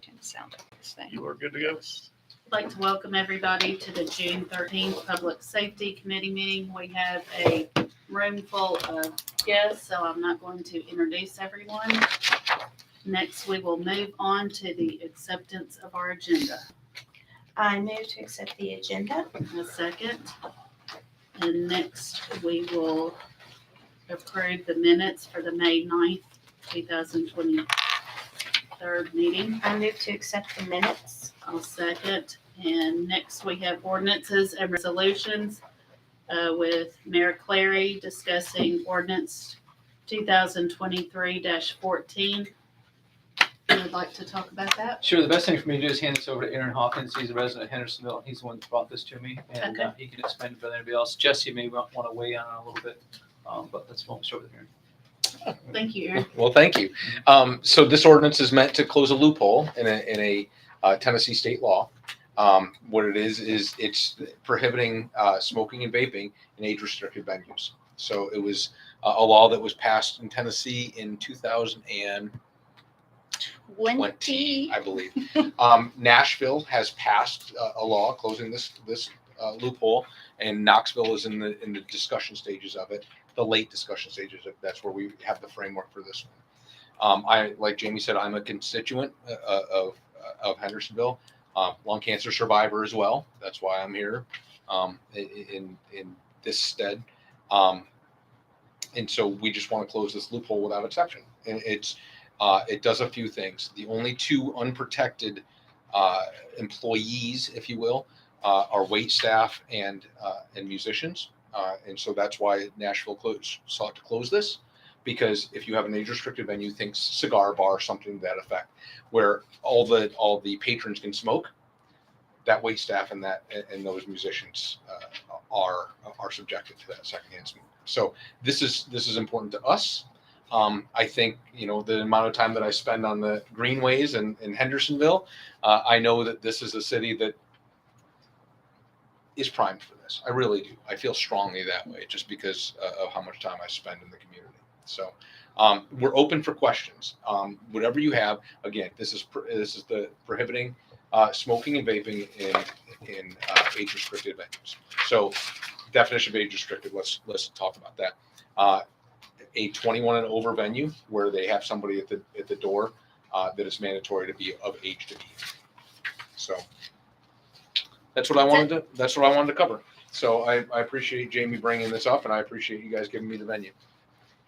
can sound like this thing. You are good to go. I'd like to welcome everybody to the June 13th Public Safety Committee meeting. We have a room full of guests, so I'm not going to introduce everyone. Next, we will move on to the acceptance of our agenda. I move to accept the agenda. A second. And next, we will approve the minutes for the May 9th, 2023 meeting. I move to accept the minutes. I'll second. And next, we have ordinances and resolutions with Mayor Clary discussing ordinance 2023-14. Would like to talk about that? Sure. The best thing for me to do is hand this over to Aaron Hawkins. He's a resident of Hendersonville. He's the one that brought this to me, and Okay. he can explain it better than anybody else. Jesse may want to weigh in on it a little bit, but let's start with Aaron. Thank you, Aaron. Well, thank you. So this ordinance is meant to close a loophole in a Tennessee state law. What it is it's prohibiting smoking and vaping in age-restricted venues. So it was a law that was passed in Tennessee in 2020, I believe. Nashville has passed a law closing this loophole, and Knoxville is in the discussion stages of it. The late discussion stages. That's where we have the framework for this one. Like Jamie said, I'm a constituent of Hendersonville, lung cancer survivor as well. That's why I'm here in this stead. And so we just want to close this loophole without exception. And it does a few things. The only two unprotected employees, if you will, are wait staff and musicians. And so that's why Nashville sought to close this, because if you have an age-restricted venue, think cigar bar, something to that effect, where all the patrons can smoke, that wait staff and those musicians are subjected to that secondhand smoke. So this is important to us. I think the amount of time that I spend on the greenways in Hendersonville, I know that this is a city that is primed for this. I really do. I feel strongly that way just because of how much time I spend in the community. So we're open for questions. Whatever you have. Again, this is the prohibiting smoking and vaping in age restricted venues. So definition of age restricted. Let's talk about that. A 21 and over venue where they have somebody at the door that is mandatory to be of age to be. So that's what I wanted to cover. So I appreciate Jamie bringing this up, and I appreciate you guys giving me the venue.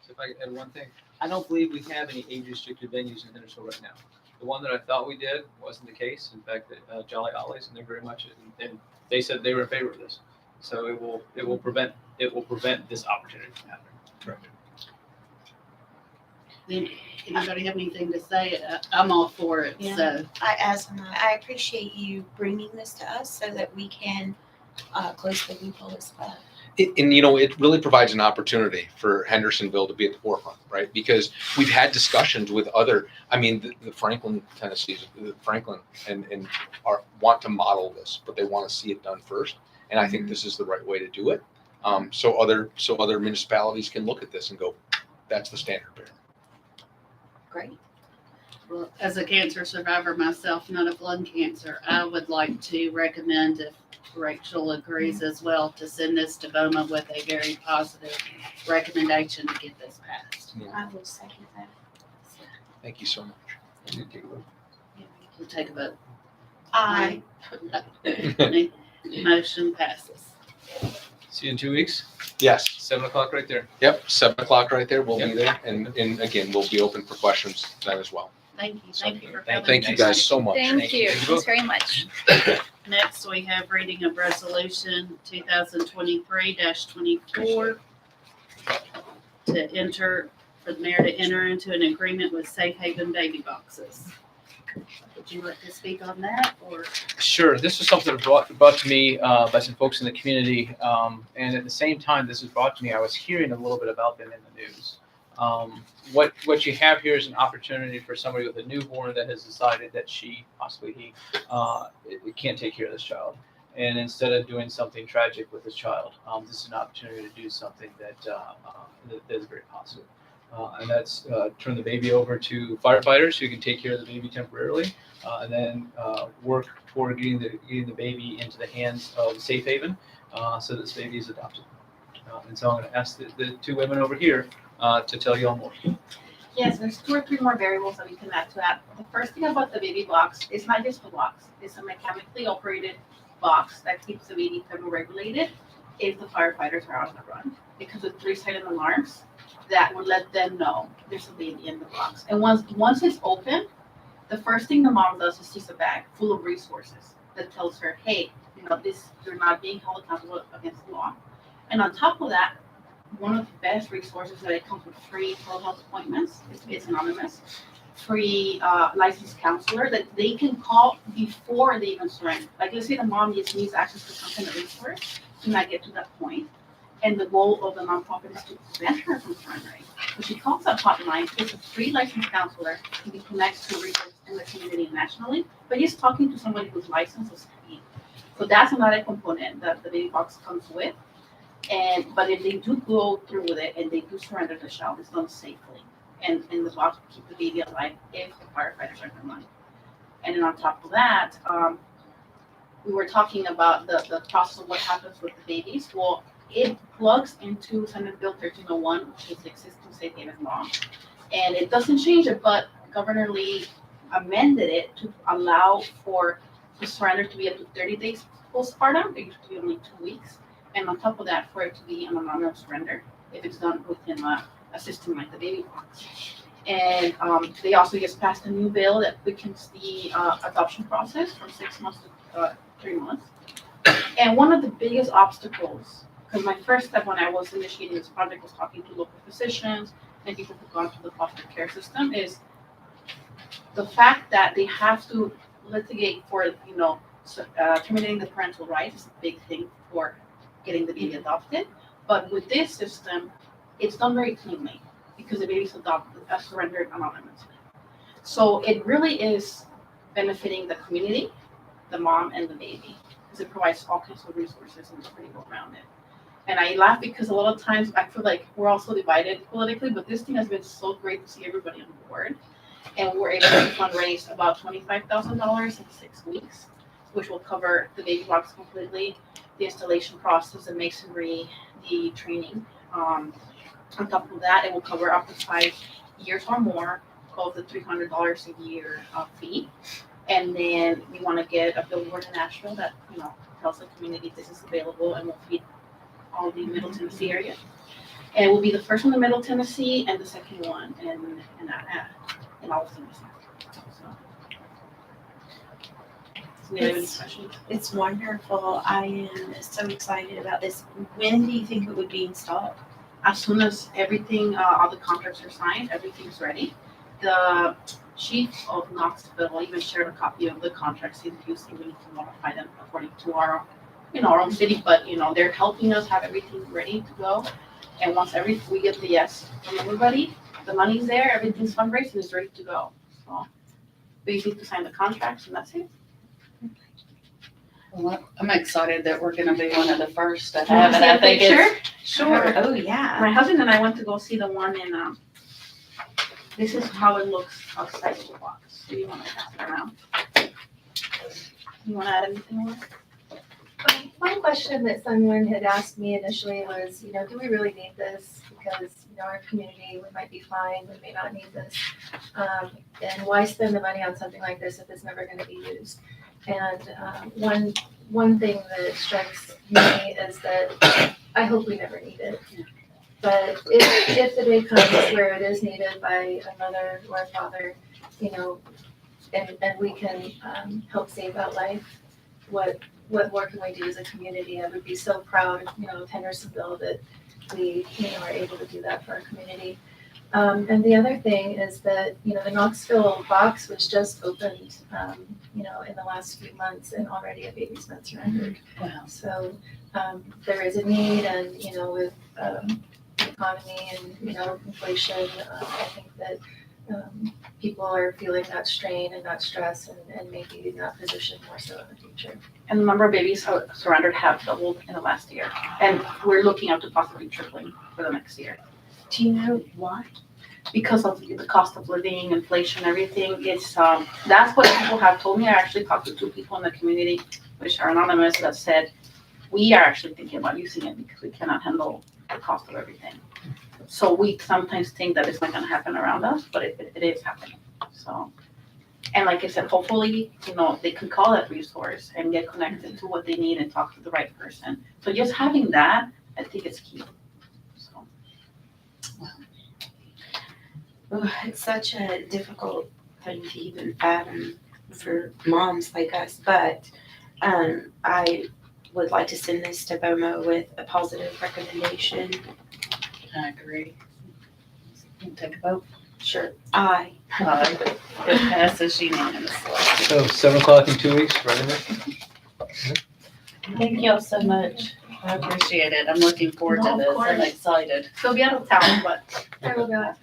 So if I could add one thing, I don't believe we have any age-restricted venues in Hendersonville right now. The one that I thought we did wasn't the case. In fact, Jolly Ollie's, and they're very much, and they said they were in favor of this. So it will prevent this opportunity from happening. Correct. Anybody have anything to say? I'm all for it. Yeah. So I appreciate you bringing this to us so that we can close the loophole as well. And it really provides an opportunity for Hendersonville to be at the forefront, right? Because we've had discussions with the Franklin, Tennessee, Franklin, and want to model this, but they want to see it done first. And I think this is the right way to do it. So other municipalities can look at this and go, that's the standard bearer. Great. well, as a cancer survivor myself, not of lung cancer, I would like to recommend, if Rachel agrees as well, to send this to BOMA with a very positive recommendation to get this passed. I will second that. Thank you so much. We'll take a vote. Aye. Motion passes. See you in 2 weeks. Yes. 7:00 right there. Yep. 7:00 right there. We'll Yep. be there. And again, we'll be open for questions then as well. Thank you. Thank you for Thank coming. Thank you guys so much. Thank you. Thank you. Thanks very much. Next, we have reading of resolution 2023-24 for the mayor to enter into an agreement with Safe Haven Baby Boxes. Would you like to speak on that, or? Sure. This was something brought to me by some folks in the community, and at the same time this was brought to me, I was hearing a little bit about them in the news. What you have here is an opportunity for somebody with a newborn that has decided that she, possibly he, can't take care of this child. And instead of doing something tragic with this child, this is an opportunity to do something that is very positive. And that's turn the baby over to firefighters who can take care of the baby temporarily, and then work toward getting the baby into the hands of Safe Haven, so this baby is adopted. And so I'm going to ask the two women over here to tell you all more. Yes, there's 2 or 3 more variables that we can add to that. The first thing about the baby box is not just a box. It's a mechanically operated box that keeps the baby thermoregulated if the firefighters are on the run. Because with 3 silent alarms, that would let them know there's a baby in the box. And once it's open, the first thing the mom does is sees a bag full of resources that tells her, hey, you're not being held accountable against the law. And on top of that, one of the best resources that it comes with free telehealth appointments. It's anonymous, free licensed counselor that they can call before they even surrender. Like let's say the mom just needs access to some kind of resource to not get to that point. And the goal of the nonprofit is to prevent her from surrendering. So she calls that hotline, it's a free licensed counselor, and be connected to resources in the community and nationally, but just talking to somebody who's licensed is key. So that's another component that the baby box comes with. But if they do go through with it and they do surrender the child, it's done safely. And the box will keep the baby alive if the firefighters are on. And then on top of that, we were talking about the process of what happens with the babies. Well, it plugs into Senate Bill 1301, which is the existing Safe Haven law. And it doesn't change it, but Governor Lee amended it to allow for the surrender to be up to 30 days postpartum. It used to be only 2 weeks. And on top of that, for it to be an anonymous surrender if it's done within a system like the baby box. And they also just passed a new bill that quickens the adoption process from 6 months to 3 months. And one of the biggest obstacles, because my first step when I was initiating this project was talking to local physicians and people who've gone through the foster care system, is the fact that they have to litigate for, terminating the parental rights is a big thing for getting the baby adopted. But with this system, it's done very cleanly because the baby's surrendered anonymously. So it really is benefiting the community, the mom, and the baby, because it provides all kinds of resources and pretty go around it. And I laugh because a lot of times I feel like we're also divided politically, but this thing has been so great to see everybody on board. And we're able to fundraise about $25,000 in 6 weeks, which will cover the baby box completely, the installation process, the masonry, the training. On top of that, it will cover up to 5 years or more of the $300 a year fee. And then we want to get a billboard in Nashville that tells the community this is available and will feed all the Middle Tennessee area. And it will be the first one in Middle Tennessee and the second one in all of Tennessee. So, do you have any questions? It's wonderful. I am so excited about this. When do you think it would be installed? As soon as everything, all the contracts are signed, everything's ready. The chief of Knoxville even shared a copy of the contracts in Houston. We need to modify them according to our own city, but they're helping us have everything ready to go. And once we get the yes from everybody, the money's there, everything's fundraising is ready to go. So we just need to sign the contracts and that's it. Well, I'm excited that we're gonna be one of the first to You wanna have it. see a I think picture? it's Sure. Oh, yeah. My husband and I went to go see the one in, this is how it looks outside of the box. Do you want to pass it around? You want to add anything more? One question that someone had asked me initially was, do we really need this? Because, our community, we might be fine, we may not need this. And why spend the money on something like this if it's never going to be used? And one thing that strikes me is that I hope we never need it. But if the day comes where it is needed by a mother or a father, and we can help save that life, what more can we do as a community? I would be so proud, of Hendersonville that we, are able to do that for our community. And the other thing is that, the Knoxville box was just opened, in the last few months and already a baby's been surrendered. Wow. So there is a need and, with the economy and, inflation, I think that people are feeling that strain and that stress and maybe in that position more so in the future. And the number of babies surrendered have doubled in the last year. And we're looking up to possibly tripling for the next year. Do you know why? because of the cost of living, inflation, everything, it's, that's what people have told me. I actually talked to 2 people in the community, which are anonymous, that said, we are actually thinking about using it because we cannot handle the cost of everything. So we sometimes think that it's not gonna happen around us, but it is happening, so. And like I said, hopefully, they can call that resource and get connected to what they need and talk to the right person. So just having that, I think is key, so. Oh, it's such a difficult thing to even fathom for moms like us, but I would like to send this to BOMO with a positive recommendation. I agree. Can we take a vote? Sure. Aye. Aye. It passes unanimously. So 7 o'clock in 2 weeks, right in there? Thank y'all so much. I appreciate it. I'm looking forward No, to of this. I'm course. excited. She'll be out of town, but I will go.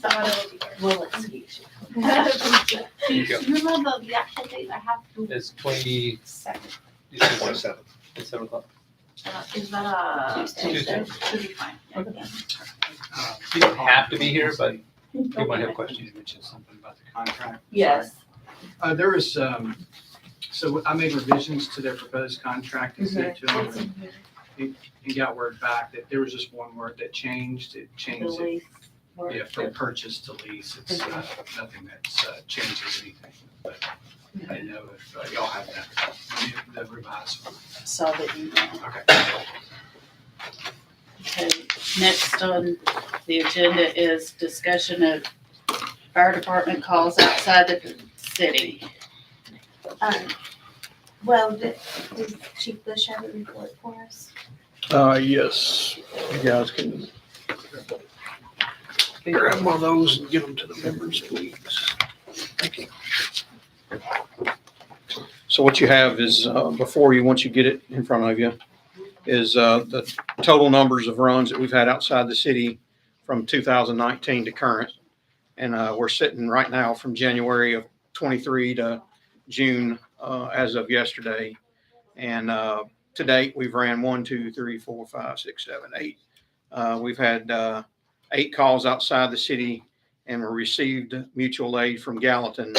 somebody will be We'll excuse you. here. Do you go. you know the actual date? I have to, It's 27. Second. It's 7 o'clock. is that a? Tuesday. Should be fine. You don't have to be here, but you might have questions. You mentioned something about the contract. Yes. There was, so I made revisions to their proposed contract and sent it to them. And got word back that there was just one word that changed. It changed it, yeah, from purchase to lease. It's nothing that changes anything. But I didn't know if y'all have that, the revised one. Saw the email. Okay. Okay, next on the agenda is discussion of fire department calls outside the city. Well, did Chief Bush have a report for us? Yes, you guys can grab one of those and give them to the members, please. Thank you. So what you have is, before you, once you get it in front of you, is the total numbers of runs that we've had outside the city from 2019 to current. And we're sitting right now from January of 23 to June as of yesterday. And to date, we've ran 1, 2, 3, 4, 5, 6, 7, 8. We've had 8 calls outside the city, and we received mutual aid from Gallatin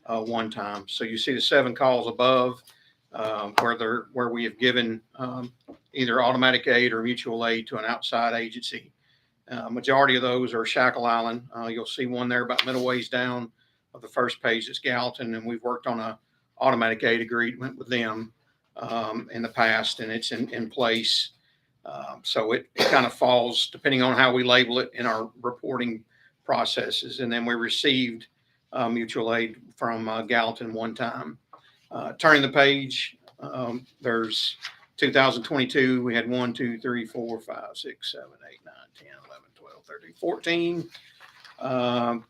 1 time. So you see the 7 calls above where we have given either automatic aid or mutual aid to an outside agency. Majority of those are Shackle Island. You'll see one there about middle ways down of the first page. It's Gallatin, and we've worked on a automatic aid agreement with them in the past, and it's in place. So it kind of falls depending on how we label it in our reporting processes. And then we received mutual aid from Gallatin 1 time. Turning the page, there's 2022, we had 1, 2, 3, 4, 5, 6, 7, 8, 9, 10, 11, 12, 13, 14,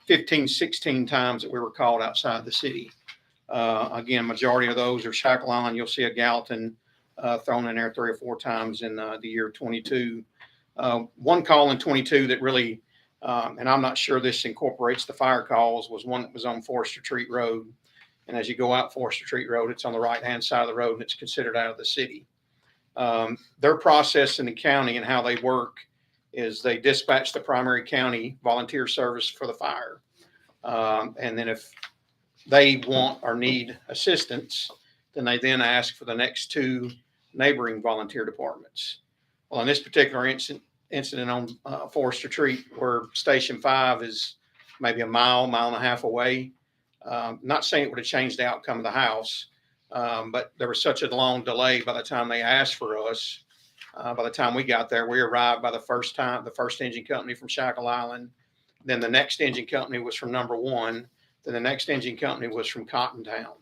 15, 16 times that we were called outside the city. Again, majority of those are Shackle Island. You'll see a Gallatin thrown in there 3 or 4 times in the year 22. One call in 22 that really, and I'm not sure this incorporates the fire calls, was one that was on Forest Retreat Road. And as you go out Forest Retreat Road, it's on the right-hand side of the road, and it's considered out of the city. Their process in the county and how they work is they dispatch the primary county volunteer service for the fire. And then if they want or need assistance, then they then ask for the next 2 neighboring volunteer departments. Well, in this particular incident on Forest Retreat, where Station 5 is maybe a mile and a half away, not saying it would have changed the outcome of the house, but there was such a long delay by the time they asked for us. By the time we got there, we arrived by the first engine company from Shackle Island. Then the next engine company was from number 1. Then the next engine company was from Cottontown.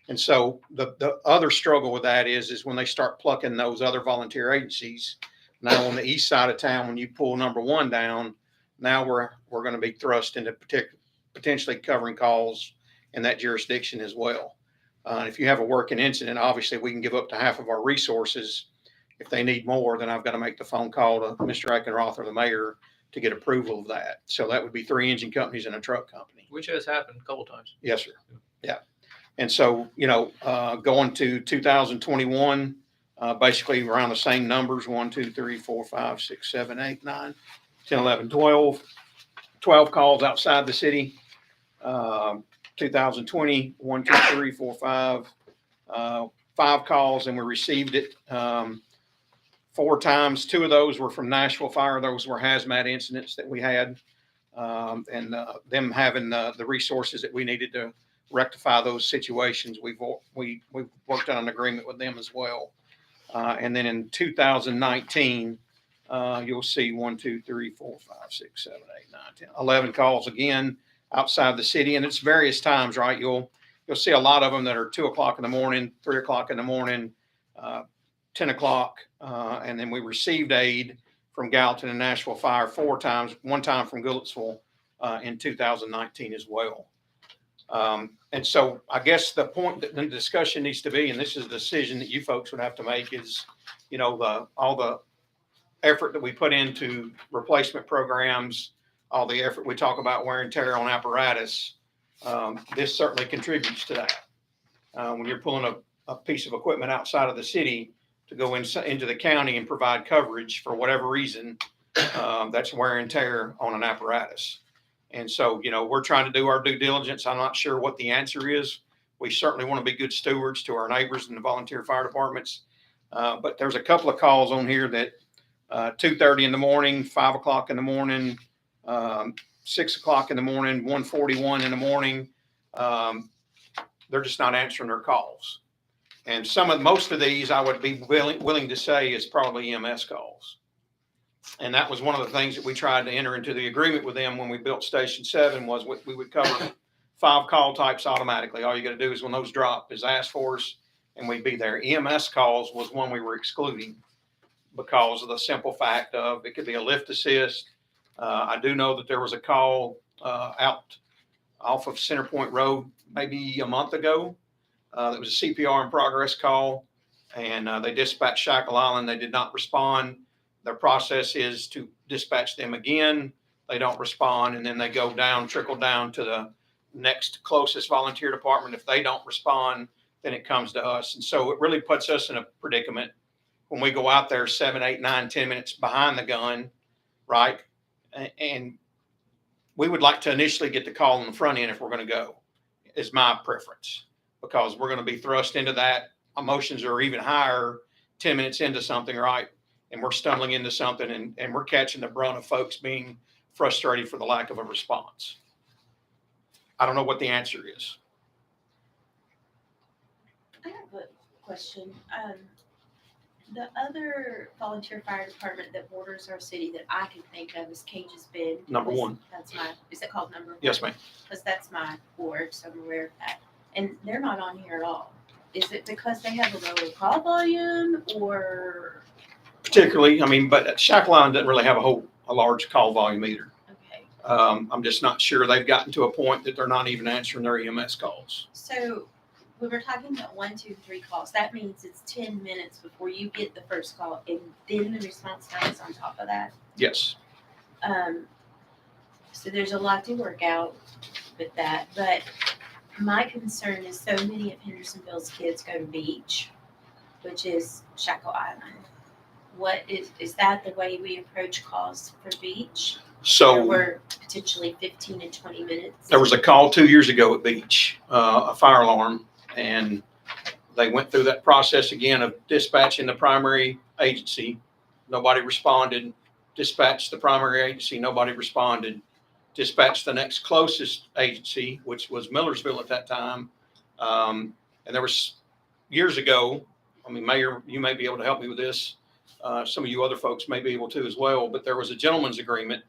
And so the other struggle with that is when they start plucking those other volunteer agencies. Now on the east side of town, when you pull number 1 down, now we're going to be thrust into potentially covering calls in that jurisdiction as well. If you have a working incident, obviously we can give up to half of our resources. If they need more, then I've got to make the phone call to Mr. Eckenroth or the mayor to get approval of that. So that would be 3 engine companies and a truck company. Which has happened a couple times. Yes, sir. Yeah. And so, going to 2021, basically around the same numbers, 1, 2, 3, 4, 5, 6, 7, 8, 9, 10, 11, 12. 12 calls outside the city. 2020, 1, 2, 3, 4, 5, 5 calls, and we received it 4 times. 2 of those were from Nashville Fire. Those were hazmat incidents that we had, and them having the resources that we needed to rectify those situations. We've worked on an agreement with them as well. And then in 2019, you'll see 1, 2, 3, 4, 5, 6, 7, 8, 9, 10, 11 calls again outside the city, and it's various times, right? You'll see a lot of them that are 2 o'clock in the morning, 3 o'clock in the morning, 10 o'clock, and then we received aid from Gallatin and Nashville Fire 4 times, 1 time from Goodlettsville in 2019 as well. And so I guess the point that the discussion needs to be, and this is a decision that you folks would have to make, is, you know, all the effort that we put into replacement programs, all the effort we talk about wear and tear on apparatus, this certainly contributes to that. When you're pulling a piece of equipment outside of the city to go into the county and provide coverage for whatever reason, that's wear and tear on an apparatus. And so, you know, we're trying to do our due diligence. I'm not sure what the answer is. We certainly want to be good stewards to our neighbors and the volunteer fire departments. But there's a couple of calls on here that 2:30 in the morning, 5 o'clock in the morning, 6 o'clock in the morning, 1:41 in the morning. They're just not answering their calls. And most of these I would be willing to say is probably EMS calls. And that was one of the things that we tried to enter into the agreement with them when we built Station 7 was we would cover 5 call types automatically. All you got to do is when those drop is ask for us and we'd be there. EMS calls was one we were excluding because of the simple fact of it could be a lift assist. I do know that there was a call out off of Center Point Road maybe a month ago. That was a CPR in progress call, and they dispatched Shackle Island. They did not respond. Their process is to dispatch them again. They don't respond, and then they go down, trickle down to the next closest volunteer department. If they don't respond, then it comes to us. And so it really puts us in a predicament when we go out there 7, 8, 9, 10 minutes behind the gun, right? And we would like to initially get the call on the front end if we're going to go, is my preference, because we're going to be thrust into that. Emotions are even higher 10 minutes into something, right? And we're stumbling into something and we're catching the brunt of folks being frustrated for the lack of a response. I don't know what the answer is. I have a question. The other volunteer fire department that borders our city that I can think of is Cage's Bend. Number 1. That's is it called number 1? Yes, ma'am. Because that's my ward, so I'm aware of that. And they're not on here at all. Is it because they have a lower call volume or? Particularly, I mean, but Shackle Island doesn't really have a large call volume either. Okay. I'm just not sure they've gotten to a point that they're not even answering their EMS calls. So we were talking about 1, 2, 3 calls. That means it's 10 minutes before you get the first call, and then the response time is on top of that. Yes. So there's a lot to work out with that. But my concern is so many of Hendersonville's kids go to beach, which is Shackle Island. What is that the way we approach calls for beach? So we're potentially 15 and 20 minutes. there was a call 2 years ago at Beach, a fire alarm, and they went through that process again of dispatching the primary agency. Nobody responded. Dispatched the primary agency. Nobody responded. Dispatched the next closest agency, which was Millersville at that time. And there was years ago, I mean, Mayor, you may be able to help me with this. Some of you other folks may be able to as well, but there was a gentleman's agreement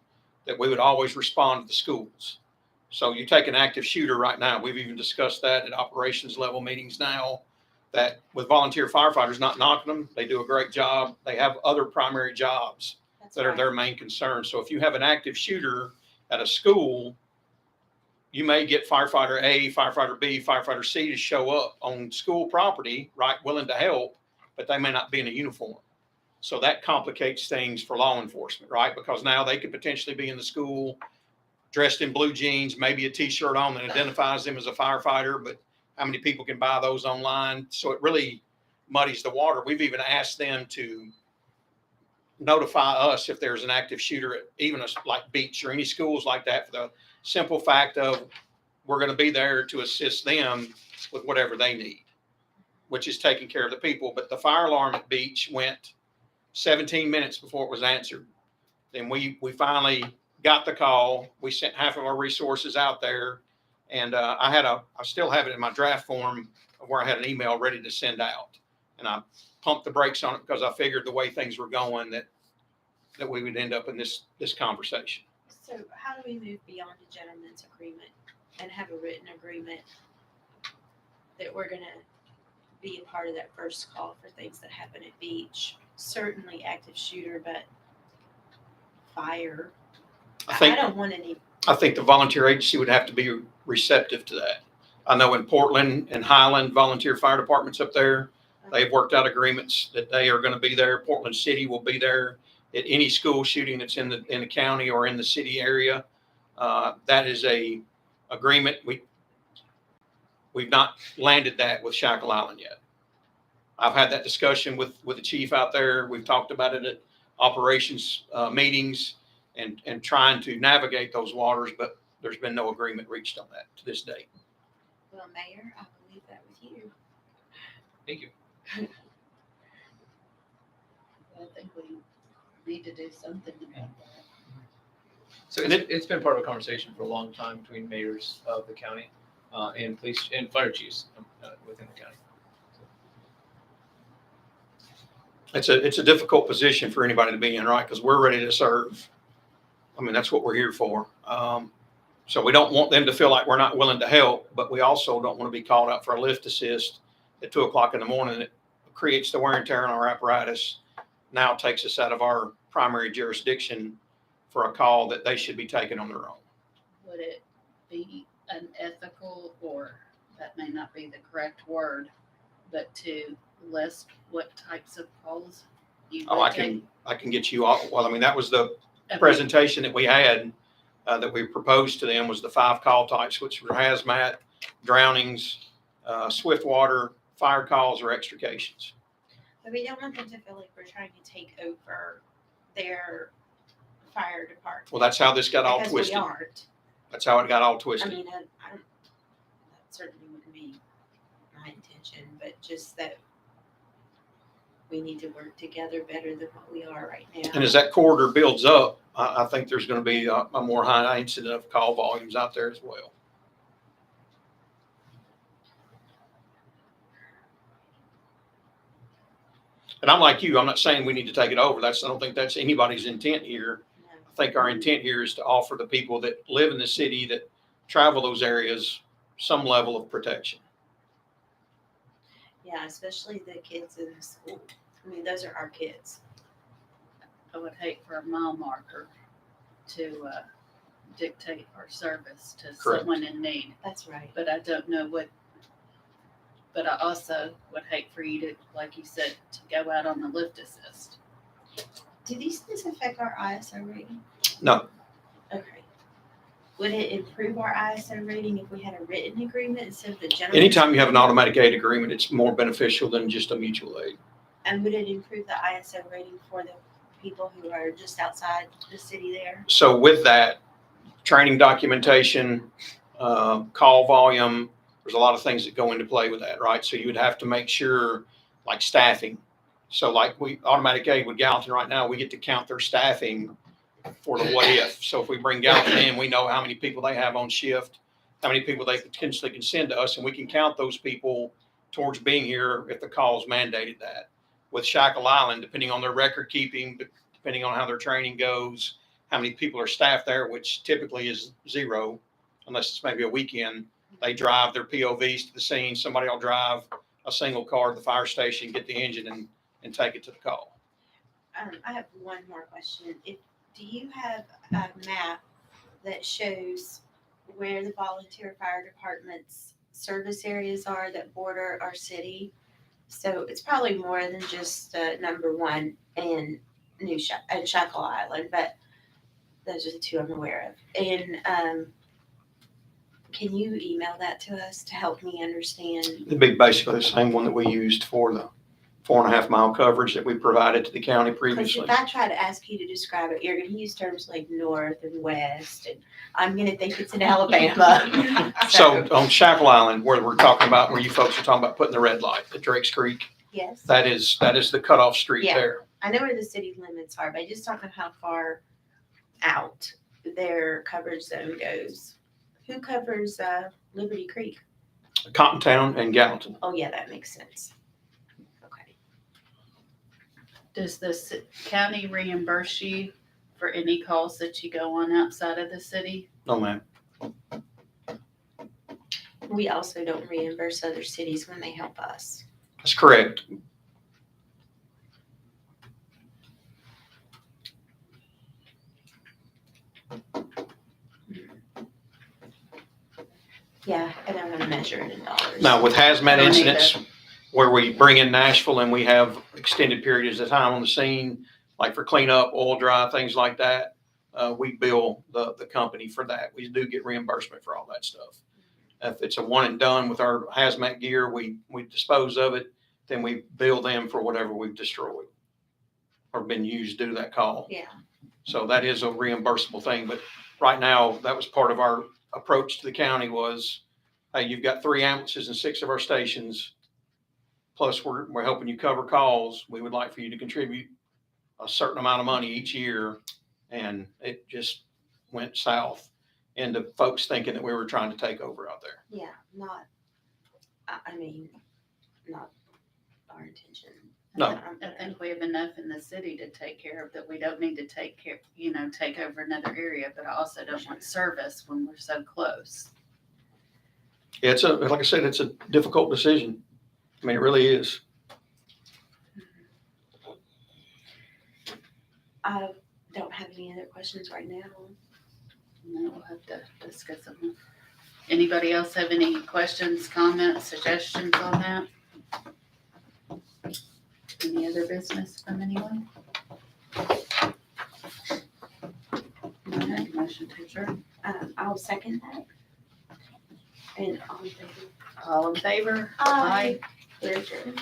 that we would always respond to the schools. So you take an active shooter right now. We've even discussed that at operations level meetings now, that with volunteer firefighters, not knocking them, they do a great job. They have other primary jobs that are their main concern. So if you have an active shooter at a school, you may get firefighter A, firefighter B, firefighter C to show up on school property, right, willing to help, but they may not be in a uniform. So that complicates things for law enforcement, right? Because now they could potentially be in the school dressed in blue jeans, maybe a t-shirt on that identifies them as a firefighter, but how many people can buy those online? So it really muddies the water. We've even asked them to notify us if there's an active shooter at even like beach or any schools like that, for the simple fact of we're going to be there to assist them with whatever they need, which is taking care of the people. But the fire alarm at beach went 17 minutes before it was answered. Then we finally got the call. We sent half of our resources out there, and I still have it in my draft form of where I had an email ready to send out, and I pumped the brakes on it because I figured the way things were going that we would end up in this conversation. So how do we move beyond a gentleman's agreement and have a written agreement that we're gonna be a part of that first call for things that happen at beach? Certainly active shooter, but fire. I don't want any. I think the volunteer agency would have to be receptive to that. I know in Portland and Highland, volunteer fire departments up there, they've worked out agreements that they are going to be there. Portland City will be there at any school shooting that's in the county or in the city area. That is a agreement. We've not landed that with Shackle Island yet. I've had that discussion with the chief out there. We've talked about it at operations meetings and trying to navigate those waters, but there's been no agreement reached on that to this date. Well, Mayor, I will leave that with you. Thank you. I think we need to do something about that. So it's been part of a conversation for a long time between mayors of the county and police and fire chiefs within the county. It's a difficult position for anybody to be in, right? Because we're ready to serve. I mean, that's what we're here for. So we don't want them to feel like we're not willing to help, but we also don't want to be called out for a lift assist at 2:00 in the morning. It creates the wear and tear on our apparatus. Now it takes us out of our primary jurisdiction for a call that they should be taking on their own. Would it be unethical, or that may not be the correct word, but to list what types of calls you Oh, would I can get you all. Well, I mean, that was the take? presentation that we had that we proposed to them was the 5 call types, which were hazmat, drownings, swift water, fire calls, or extrications. But we don't want them to feel like we're trying to take over their fire department. Well, that's how this got all Because twisted. we aren't. That's how it got all I twisted. mean, I don't, that certainly wouldn't be my intention, but just that we need to work together better than what we are right now. And as that corridor builds up, I think there's going to be a more high incident of call volumes out there as well. And I'm like you, I'm not saying we need to take it over. I don't think that's anybody's intent here. No. I think our intent here is to offer the people that live in the city, that travel those areas, some level of protection. Yeah, especially the kids in the school. I mean, those are our kids. I would hate for a mile marker to dictate our service to Correct. someone in need, That's right. but I don't know what. But I also would hate for you to, like you said, to go out on the lift assist. Do these things affect our ISO rating? No. Okay. Would it improve our ISO rating if we had a written agreement instead of the general? Anytime you have an automatic aid agreement, it's more beneficial than just a mutual aid. And would it improve the ISO rating for the people who are just outside the city there? So with that, training documentation, call volume, there's a lot of things that go into play with that, right? So you would have to make sure, like staffing. So like automatic aid with Gallatin right now, we get to count their staffing for the what if. So if we bring Gallatin in, we know how many people they have on shift, how many people they potentially can send to us, and we can count those people towards being here if the call's mandated that. With Shackle Island, depending on their record keeping, depending on how their training goes, how many people are staffed there, which typically is 0, unless it's maybe a weekend. They drive their POVs to the scene. Somebody will drive a single car to the fire station, get the engine, and take it to the call. I have one more question. Do you have a map that shows where the volunteer fire department's service areas are that border our city? So it's probably more than just number 1 and Shackle Island, but those are the 2 I'm aware of. And can you email that to us to help me understand? It'd be basically the same one that we used for 4.5 mile coverage that we provided to the county Because previously. if I try to ask you to describe it, you're gonna use terms like north and west, and I'm gonna think it's in Alabama. So on Shackle Island, where we're talking about, where you folks are talking about putting the red light at Drake's Creek, Yes, that is the cutoff street Yeah. there. I know where the city limits are, but I just don't know how far out their coverage zone goes. Who covers, Liberty Creek? Cottontown and Gallatin. Oh, yeah, that makes sense. Okay. Does the county reimburse you for any calls that you go on outside of the city? No, ma'am. We also don't reimburse other cities when they help us. That's correct. Yeah, I don't want to measure it in dollars. Now, with hazmat Don't incidents, where we bring in Nashville and we have extended periods of time on the scene, like for cleanup, oil dry, things like that, we bill the company for that. We do get reimbursement for all that stuff. If it's a one and done with our hazmat gear, we dispose of it, then we bill them for whatever we've destroyed or been used due to that call. Yeah. So that is a reimbursable thing, but right now, that was part of our approach to the county was, hey, you've got 3 ambulances and 6 of our stations, plus we're helping you cover calls. We would like for you to contribute a certain amount of money each year, and it just went south into folks thinking that we were trying to take over out there. Yeah, not our intention. No. I think we have enough in the city to take care of that. We don't need to take over another area, but I also don't want service when we're so close. Like I said, it's a difficult decision. I mean, it really is. I don't have any other questions right now. No, we'll have to discuss them. Anybody else have any questions, comments, suggestions on that? Any other business from anyone? Motion to adjourn. I'll second that. And all in favor? All in favor? Aye. We're adjourned.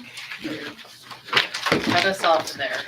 Cut us off there.